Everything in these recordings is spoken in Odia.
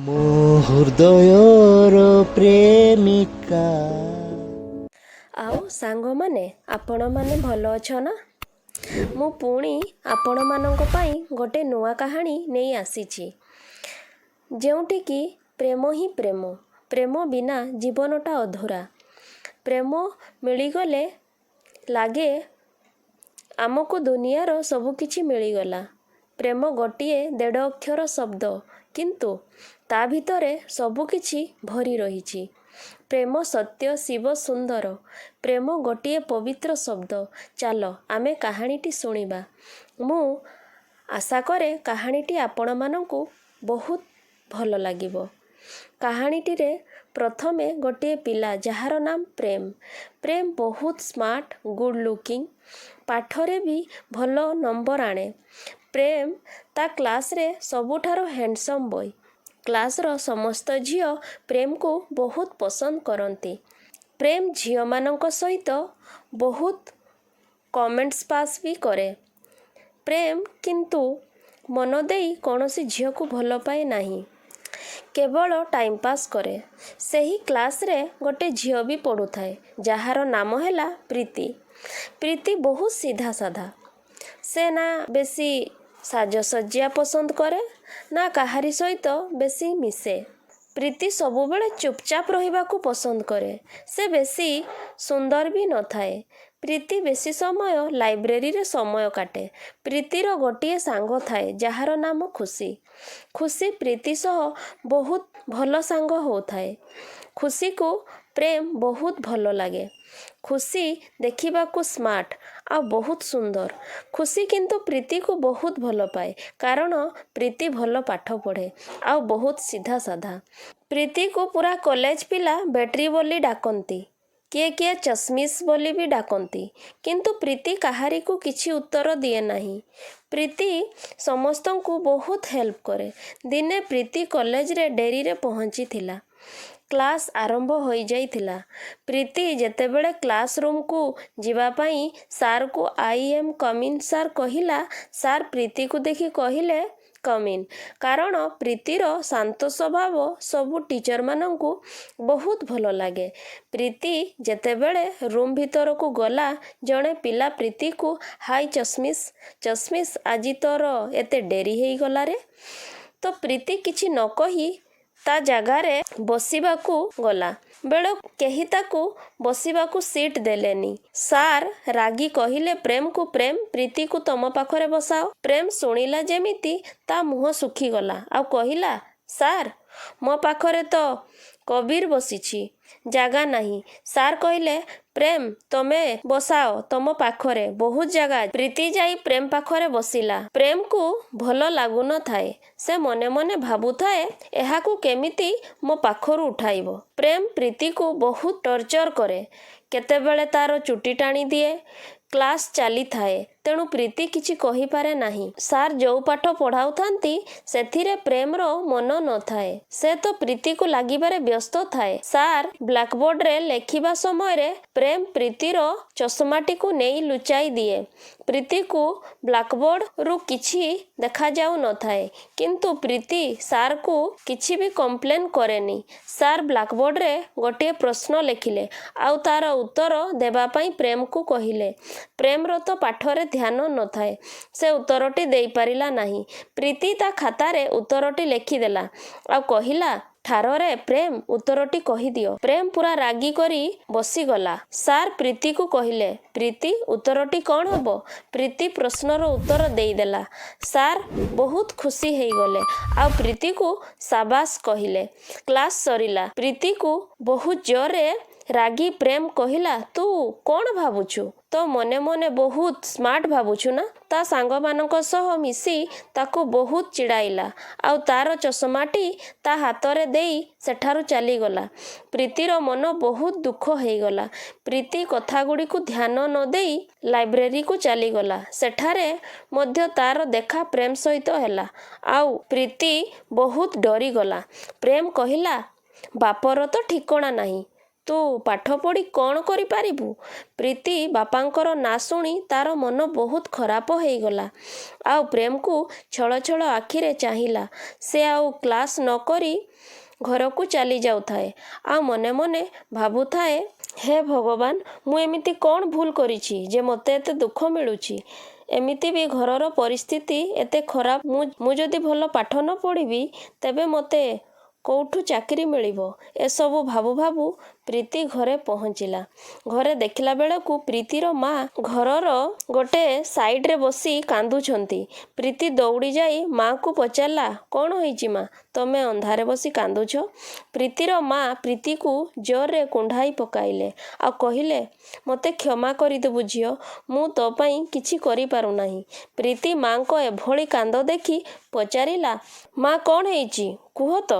ମୋ ହୃଦୟର ପ୍ରେମିକା। ଆଉ ସାଙ୍ଗମାନେ ଆପଣମାନେ ଭଲ ଅଛ ନା? ମୁଁ ପୁଣି ଆପଣମାନଙ୍କ ପାଇଁ ଗୋଟେ ନୂଆ କାହାଣୀ ନେଇ ଆସିଛି, ଯେଉଁଠିକି ପ୍ରେମ ହିଁ ପ୍ରେମ। ପ୍ରେମ ବିନା ଜୀବନଟା ଅଧୁରା। ପ୍ରେମ ମିଳିଗଲେ ଲାଗେ ଆମକୁ ଦୁନିଆର ସବୁ କିଛି ମିଳିଗଲା। ପ୍ରେମ ଗୋଟିଏ ଦେଢ଼ ଅକ୍ଷର ଶବ୍ଦ, କିନ୍ତୁ ତା ଭିତରେ ସବୁ କିଛି ଭରି ରହିଛି। ପ୍ରେମ ସତ୍ୟ, ଶିବ, ସୁନ୍ଦର। ପ୍ରେମ ଗୋଟିଏ ପବିତ୍ର ଶବ୍ଦ। ଚାଲ ଆମେ କାହାଣୀଟି ଶୁଣିବା। ମୁଁ ଆଶା କରେ କାହାଣୀଟି ଆପଣମାନଙ୍କୁ ବହୁତ ଭଲ ଲାଗିବ। କାହାଣୀଟିରେ ପ୍ରଥମେ ଗୋଟିଏ ପିଲା ଯାହାର ନାମ ପ୍ରେମ। ପ୍ରେମ ବହୁତ ସ୍ମାର୍ଟ, ଗୁଡ୍ ଲୁକିଂ, ପାଠରେ ବି ଭଲ ନମ୍ବର ଆଣେ। ପ୍ରେମ ତା କ୍ଲାସରେ ସବୁଠାରୁ ହ୍ୟାଣ୍ଡସମ୍ ବୟ। କ୍ଲାସର ସମସ୍ତ ଝିଅ ପ୍ରେମକୁ ବହୁତ ପସନ୍ଦ କରନ୍ତି। ପ୍ରେମ ଝିଅମାନଙ୍କ ସହିତ ବହୁତ କମେଣ୍ଟସ୍ ପାସ୍ ବି କରେ। ପ୍ରେମ କିନ୍ତୁ ମନ ଦେଇ କୌଣସି ଝିଅକୁ ଭଲ ପାଏ ନାହିଁ, କେବଳ ଟାଇମ୍ ପାସ୍ କରେ। ସେହି କ୍ଲାସରେ ଗୋଟେ ଝିଅ ବି ପଢ଼ୁଥାଏ, ଯାହାର ନାମ ହେଲା ପ୍ରୀତି। ପ୍ରୀତି ବହୁତ ସିଧା ସାଧା। ସେ ନା ବେଶୀ ସାଜସଜ୍ଜା ପସନ୍ଦ କରେ, ନା କାହାରି ସହିତ ବେଶୀ ମିଶେ। ପ୍ରୀତି ସବୁବେଳେ ଚୁପଚାପ ରହିବାକୁ ପସନ୍ଦ କରେ। ସେ ବେଶୀ ସୁନ୍ଦର ବି ନଥାଏ। ପ୍ରୀତି ବେଶୀ ସମୟ ଲାଇବ୍ରେରୀରେ ସମୟ କାଟେ। ପ୍ରୀତିର ଗୋଟିଏ ସାଙ୍ଗ ଥାଏ, ଯାହାର ନାମ ଖୁସି। ଖୁସି ପ୍ରୀତି ସହ ବହୁତ ଭଲ ସାଙ୍ଗ ହେଉଥାଏ। ଖୁସିକୁ ପ୍ରେମ ବହୁତ ଭଲ ଲାଗେ। ଖୁସି ଦେଖିବାକୁ ସ୍ମାର୍ଟ ଆଉ ବହୁତ ସୁନ୍ଦର। ଖୁସି କିନ୍ତୁ ପ୍ରୀତିକୁ ବହୁତ ଭଲ ପାଏ, କାରଣ ପ୍ରୀତି ଭଲ ପାଠ ପଢ଼େ ଆଉ ବହୁତ ସିଧା ସାଧା। ପ୍ରୀତିକୁ ପୁରା କଲେଜ ପିଲା ବେଟ୍ରି ବୋଲି ଡାକନ୍ତି, କିଏ କିଏ ଚଶମିସ୍ ବୋଲି ବି ଡାକନ୍ତି। କିନ୍ତୁ ପ୍ରୀତି କାହାରିକୁ କିଛି ଉତ୍ତର ଦିଏ ନାହିଁ। ପ୍ରୀତି ସମସ୍ତଙ୍କୁ ବହୁତ ହେଲ୍ପ କରେ। ଦିନେ ପ୍ରୀତି କଲେଜରେ ଡେରିରେ ପହଞ୍ଚିଥିଲା। କ୍ଲାସ୍ ଆରମ୍ଭ ହୋଇଯାଇଥିଲା। ପ୍ରୀତି ଯେତେବେଳେ କ୍ଲାସ୍ ରୁମ୍କୁ ଯିବା ପାଇଁ ସାର୍କୁ ଆଇ ଏମ୍ କମିନ୍ ସାର୍ କହିଲା, ସାର୍ ପ୍ରୀତିକୁ ଦେଖି କହିଲେ କମିନ୍। କାରଣ ପ୍ରୀତିର ଶାନ୍ତ ସ୍ୱଭାବ ସବୁ ଟିଚରମାନଙ୍କୁ ବହୁତ ଭଲ ଲାଗେ। ପ୍ରୀତି ଯେତେବେଳେ ରୁମ୍ ଭିତରକୁ ଗଲା, ଜଣେ ପିଲା ପ୍ରୀତିକୁ ହାଇ ଚଶମିସ୍, ଚଶମିସ୍ ଆଜି ତୋର ଏତେ ଡେରି ହେଇଗଲାରେ। ତ ପ୍ରୀତି କିଛି ନ କହି ତା ଜାଗାରେ ବସିବାକୁ ଗଲା ବେଳକୁ କେହି ତାକୁ ବସିବାକୁ ସିଟ୍ ଦେଲେନି। ସାର୍ ରାଗି କହିଲେ ପ୍ରେମକୁ, ପ୍ରେମ ପ୍ରୀତିକୁ ତମ ପାଖରେ ବସାଅ। ପ୍ରେମ ଶୁଣିଲା ଯେମିତି ତା ମୁହଁ ଶୁଖିଗଲା ଆଉ କହିଲା, ସାର୍ ମୋ ପାଖରେ ତ କବିର ବସିଛି, ଜାଗା ନାହିଁ। ସାର୍ କହିଲେ, ପ୍ରେମ ତମେ ବସାଅ ତମ ପାଖରେ, ବହୁତ ଜାଗା ଅଛି। ପ୍ରୀତି ଯାଇ ପ୍ରେମ ପାଖରେ ବସିଲା। ପ୍ରେମକୁ ଭଲ ଲାଗୁନଥାଏ। ସେ ମନେ ମନେ ଭାବୁଥାଏ, ଏହାକୁ କେମିତି ମୋ ପାଖରୁ ଉଠାଇବ। ପ୍ରେମ ପ୍ରୀତିକୁ ବହୁତ ଟର୍ଚର କରେ। କେତେବେଳେ ତାର ଚୁଟି ଟାଣି ଦିଏ। କ୍ଲାସ୍ ଚାଲିଥାଏ, ତେଣୁ ପ୍ରୀତି କିଛି କହିପାରେ ନାହିଁ। ସାର୍ ଯୋଉ ପାଠ ପଢ଼ାଉଥାନ୍ତି ସେଥିରେ ପ୍ରେମର ମନ ନଥାଏ। ସେ ତ ପ୍ରୀତିକୁ ଲାଗିବାରେ ବ୍ୟସ୍ତ ଥାଏ। ସାର୍ ବ୍ଲାକବୋର୍ଡରେ ଲେଖିବା ସମୟରେ ପ୍ରେମ ପ୍ରୀତିର ଚଷମାଟିକୁ ନେଇ ଲୁଚାଇ ଦିଏ। ପ୍ରୀତିକୁ ବ୍ଲାକବୋର୍ଡରୁ କିଛି ଦେଖାଯାଉ ନଥାଏ, କିନ୍ତୁ ପ୍ରୀତି ସାର୍କୁ କିଛି ବି କମ୍ପ୍ଲେନ୍ କରେନି। ସାର୍ ବ୍ଲାକବୋର୍ଡରେ ଗୋଟିଏ ପ୍ରଶ୍ନ ଲେଖିଲେ ଆଉ ତାର ଉତ୍ତର ଦେବା ପାଇଁ ପ୍ରେମକୁ କହିଲେ। ପ୍ରେମର ତ ପାଠରେ ଧ୍ୟାନ ନଥାଏ, ସେ ଉତ୍ତରଟି ଦେଇପାରିଲା ନାହିଁ। ପ୍ରୀତି ତା ଖାତାରେ ଉତ୍ତରଟି ଲେଖିଦେଲା ଆଉ କହିଲା, ଠାରରେ ପ୍ରେମ ଉତ୍ତରଟି କହିଦିଅ। ପ୍ରେମ ପୁରା ରାଗି କରି ବସିଗଲା। ସାର୍ ପ୍ରୀତିକୁ କହିଲେ, ପ୍ରୀତି ଉତ୍ତରଟି କ'ଣ ହେବ? ପ୍ରୀତି ପ୍ରଶ୍ନର ଉତ୍ତର ଦେଇଦେଲା। ସାର୍ ବହୁତ ଖୁସି ହେଇଗଲେ ଆଉ ପ୍ରୀତିକୁ ସାବାସ୍ କହିଲେ। କ୍ଲାସ୍ ସରିଲା। ପ୍ରୀତିକୁ ବହୁତ ଜୋରରେ ରାଗି ପ୍ରେମ କହିଲା, ତୁ କ'ଣ ଭାବୁଛୁ? ତ ମନେ ମନେ ବହୁତ ସ୍ମାର୍ଟ ଭାବୁଛୁ ନା? ତା ସାଙ୍ଗମାନଙ୍କ ସହ ମିଶି ତାକୁ ବହୁତ ଚିଡ଼ାଇଲା ଆଉ ତାର ଚଷମାଟି ତା ହାତରେ ଦେଇ ସେଠାରୁ ଚାଲିଗଲା। ପ୍ରୀତିର ମନ ବହୁତ ଦୁଃଖ ହେଇଗଲା। ପ୍ରୀତି କଥାଗୁଡ଼ିକୁ ଧ୍ୟାନ ନ ଦେଇ ଲାଇବ୍ରେରୀକୁ ଚାଲିଗଲା। ସେଠାରେ ମଧ୍ୟ ତାର ଦେଖା ପ୍ରେମ ସହିତ ହେଲା ଆଉ ପ୍ରୀତି ବହୁତ ଡରିଗଲା। ପ୍ରେମ କହିଲା, ବାପର ତ ଠିକଣା ନାହିଁ, ତୁ ପାଠ ପଢ଼ି କ'ଣ କରିପାରିବୁ? ପ୍ରୀତି ବାପାଙ୍କର ନାଁ ଶୁଣି ତାର ମନ ବହୁତ ଖରାପ ହେଇଗଲା। ଆଉ ପ୍ରେମକୁ ଛଳ ଛଳ ଆଖିରେ ଚାହିଁଲା। ସେ ଆଉ କ୍ଲାସ୍ ନ କରି ଘରକୁ ଚାଲି ଯାଉଥାଏ। ଆଉ ମନେ ମନେ ଭାବୁଥାଏ, ହେ ଭଗବାନ, ମୁଁ ଏମିତି କ'ଣ ଭୁଲ କରିଛି ଯେ ମୋତେ ଏତେ ଦୁଃଖ ମିଳୁଛି? ଏମିତି ବି ଘରର ପରିସ୍ଥିତି ଏତେ ଖରାପ। ମୁଁ ଯଦି ଭଲ ପାଠ ନ ପଢ଼ିବି ତେବେ ମୋତେ କେଉଁଠୁ ଚାକିରି ମିଳିବ? ଏସବୁ ଭାବୁ ଭାବୁ ପ୍ରୀତି ଘରେ ପହଞ୍ଚିଲା। ଘରେ ଦେଖିଲା ବେଳକୁ ପ୍ରୀତିର ମା ଘରର ଗୋଟେ ସାଇଡ଼ରେ ବସି କାନ୍ଦୁଛନ୍ତି। ପ୍ରୀତି ଦୌଡ଼ି ଯାଇ ମାଆକୁ ପଚାରିଲା, କ'ଣ ହେଇଛି ମା? ତମେ ଅନ୍ଧାରେ ବସି କାନ୍ଦୁଛ? ପ୍ରୀତିର ମା ପ୍ରୀତିକୁ ଜୋରରେ କୁଣ୍ଢାଇ ପକାଇଲେ ଆଉ କହିଲେ, ମୋତେ କ୍ଷମା କରିଦେବୁ ଝିଅ, ମୁଁ ତୋ ପାଇଁ କିଛି କରିପାରୁନାହିଁ। ପ୍ରୀତି ମାଙ୍କ ଏଭଳି କାନ୍ଦ ଦେଖି ପଚାରିଲା, ମା କ'ଣ ହେଇଛି କୁହ ତ?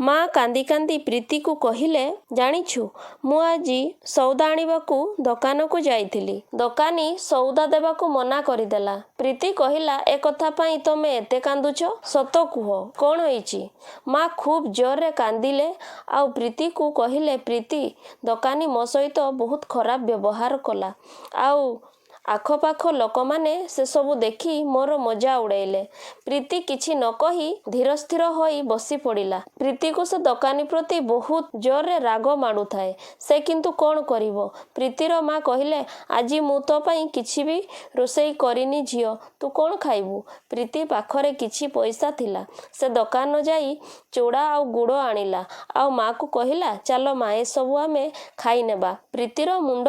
ମା କାନ୍ଦି କାନ୍ଦି ପ୍ରୀତିକୁ କହିଲେ, ଜାଣିଛୁ, ମୁଁ ଆଜି ସଉଦା ଆଣିବାକୁ ଦୋକାନକୁ ଯାଇଥିଲି। ଦୋକାନୀ ସଉଦା ଦେବାକୁ ମନା କରିଦେଲା। ପ୍ରୀତି କହିଲା, ଏ କଥା ପାଇଁ ତମେ ଏତେ କାନ୍ଦୁଛ? ସତ କୁହ, କ'ଣ ହେଇଛି? ମା ଖୁବ୍ ଜୋରରେ କାନ୍ଦିଲେ ଆଉ ପ୍ରୀତିକୁ କହିଲେ, ପ୍ରୀତି, ଦୋକାନୀ ମୋ ସହିତ ବହୁତ ଖରାପ ବ୍ୟବହାର କଲା। ଆଉ ଆଖପାଖ ଲୋକମାନେ ସେସବୁ ଦେଖି ମୋର ମଜା ଉଡ଼େଇଲେ। ପ୍ରୀତି କିଛି ନ କହି ଧୀର ସ୍ଥିର ହୋଇ ବସି ପଡ଼ିଲା। ପ୍ରୀତିକୁ ସେ ଦୋକାନୀ ପ୍ରତି ବହୁତ ଜୋରରେ ରାଗ ମାଡ଼ୁଥାଏ। ସେ କିନ୍ତୁ କ'ଣ କରିବ? ପ୍ରୀତିର ମା କହିଲେ, ଆଜି ମୁଁ ତୋ ପାଇଁ କିଛି ବି ରୋଷେଇ କରିନି ଝିଅ, ତୁ କ'ଣ ଖାଇବୁ? ପ୍ରୀତି ପାଖରେ କିଛି ପଇସା ଥିଲା। ସେ ଦୋକାନ ଯାଇ ଚୁଡ଼ା ଆଉ ଗୁଡ଼ ଆଣିଲା ଆଉ ମାକୁ କହିଲା, ଚାଲ ମା, ଏସବୁ ଆମେ ଖାଇନେବା। ପ୍ରୀତିର ମୁଣ୍ଡ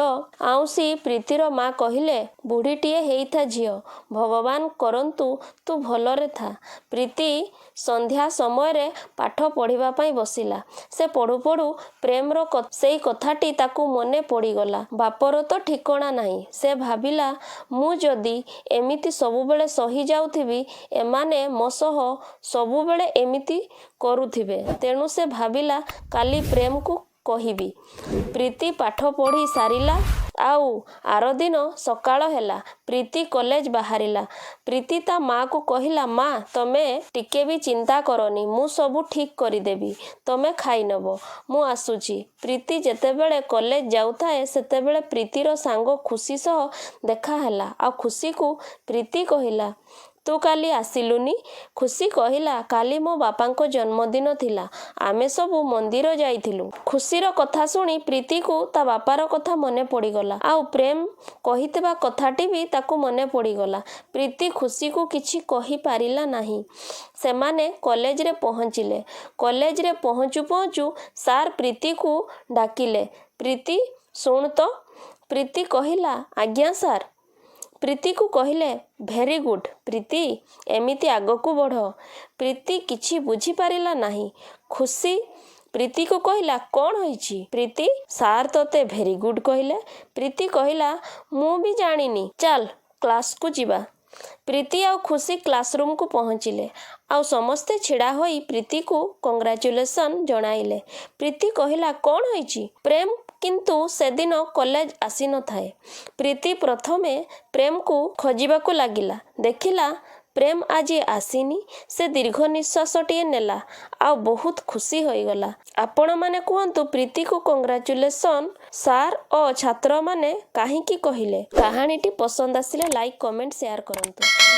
ଆଉଁସି ପ୍ରୀତିର ମା କହିଲେ, ବୁଢ଼ୀଟିଏ ହେଇଥା ଝିଅ, ଭଗବାନ କରନ୍ତୁ ତୁ ଭଲରେ ଥା। ପ୍ରୀତି ସନ୍ଧ୍ୟା ସମୟରେ ପାଠ ପଢ଼ିବା ପାଇଁ ବସିଲା। ସେ ପଢ଼ୁ ପଢ଼ୁ ପ୍ରେମର ସେଇ କଥାଟି ତାକୁ ମନେ ପଡ଼ିଗଲା। ବାପର ତ ଠିକଣା ନାହିଁ। ସେ ଭାବିଲା, ମୁଁ ଯଦି ଏମିତି ସବୁବେଳେ ସହି ଯାଉଥିବି, ଏମାନେ ମୋ ସହ ସବୁବେଳେ ଏମିତି କରୁଥିବେ। ତେଣୁ ସେ ଭାବିଲା, କାଲି ପ୍ରେମକୁ କହିବି। ପ୍ରୀତି ପାଠ ପଢ଼ି ସାରିଲା ଆଉ ଆରଦିନ ସକାଳ ହେଲା। ପ୍ରୀତି କଲେଜ ବାହାରିଲା। ପ୍ରୀତି ତା ମାକୁ କହିଲା, ମା, ତମେ ଟିକେ ବି ଚିନ୍ତା କରନି, ମୁଁ ସବୁ ଠିକ୍ କରିଦେବି। ତମେ ଖାଇନେବ, ମୁଁ ଆସୁଛି। ପ୍ରୀତି ଯେତେବେଳେ କଲେଜ ଯାଉଥାଏ ସେତେବେଳେ ପ୍ରୀତିର ସାଙ୍ଗ ଖୁସି ସହ ଦେଖା ହେଲା। ଆଉ ଖୁସିକୁ ପ୍ରୀତି କହିଲା, ତୁ କାଲି ଆସିଲୁନି? ଖୁସି କହିଲା, କାଲି ମୋ ବାପାଙ୍କ ଜନ୍ମଦିନ ଥିଲା, ଆମେ ସବୁ ମନ୍ଦିର ଯାଇଥିଲୁ। ଖୁସିର କଥା ଶୁଣି ପ୍ରୀତିକୁ ତା ବାପାର କଥା ମନେ ପଡ଼ିଗଲା ଆଉ ପ୍ରେମ କହିଥିବା କଥାଟି ବି ତାକୁ ମନେ ପଡ଼ିଗଲା। ପ୍ରୀତି ଖୁସିକୁ କିଛି କହିପାରିଲା ନାହିଁ। ସେମାନେ କଲେଜରେ ପହଞ୍ଚିଲେ। କଲେଜରେ ପହଞ୍ଚୁ ପହଞ୍ଚୁ ସାର୍ ପ୍ରୀତିକୁ ଡାକିଲେ, ପ୍ରୀତି ଶୁଣ ତ। ପ୍ରୀତି କହିଲା, ଆଜ୍ଞା ସାର୍। ପ୍ରୀତିକୁ କହିଲେ, ଭେରି ଗୁଡ୍ ପ୍ରୀତି, ଏମିତି ଆଗକୁ ବଢ଼। ପ୍ରୀତି କିଛି ବୁଝିପାରିଲା ନାହିଁ। ଖୁସି ପ୍ରୀତିକୁ କହିଲା, କ'ଣ ହେଇଛି? ପ୍ରୀତି, ସାର୍ ତୋତେ ଭେରି ଗୁଡ୍ କହିଲେ। ପ୍ରୀତି କହିଲା, ମୁଁ ବି ଜାଣିନି, ଚାଲ କ୍ଲାସକୁ ଯିବା। ପ୍ରୀତି ଆଉ ଖୁସି କ୍ଲାସରୁମକୁ ପହଞ୍ଚିଲେ ଆଉ ସମସ୍ତେ ଛିଡ଼ା ହୋଇ ପ୍ରୀତିକୁ କଂଗ୍ରାଚୁଲେସନ୍ ଜଣାଇଲେ। ପ୍ରୀତି କହିଲା, କ'ଣ ହେଇଛି? ପ୍ରେମ କିନ୍ତୁ ସେଦିନ କଲେଜ ଆସିନଥାଏ। ପ୍ରୀତି ପ୍ରଥମେ ପ୍ରେମକୁ ଖୋଜିବାକୁ ଲାଗିଲା। ଦେଖିଲା ପ୍ରେମ ଆଜି ଆସିନି। ସେ ଦୀର୍ଘ ନିଶ୍ୱାସଟିଏ ନେଲା ଆଉ ବହୁତ ଖୁସି ହୋଇଗଲା। ଆପଣମାନେ କୁହନ୍ତୁ, ପ୍ରୀତିକୁ କଂଗ୍ରାଚୁଲେସନ୍ ସାର୍ ଓ ଛାତ୍ରମାନେ କାହିଁକି କହିଲେ? କାହାଣୀଟି ପସନ୍ଦ ଆସିଲେ ଲାଇକ୍, କମେଣ୍ଟ, ସେୟାର କରନ୍ତୁ।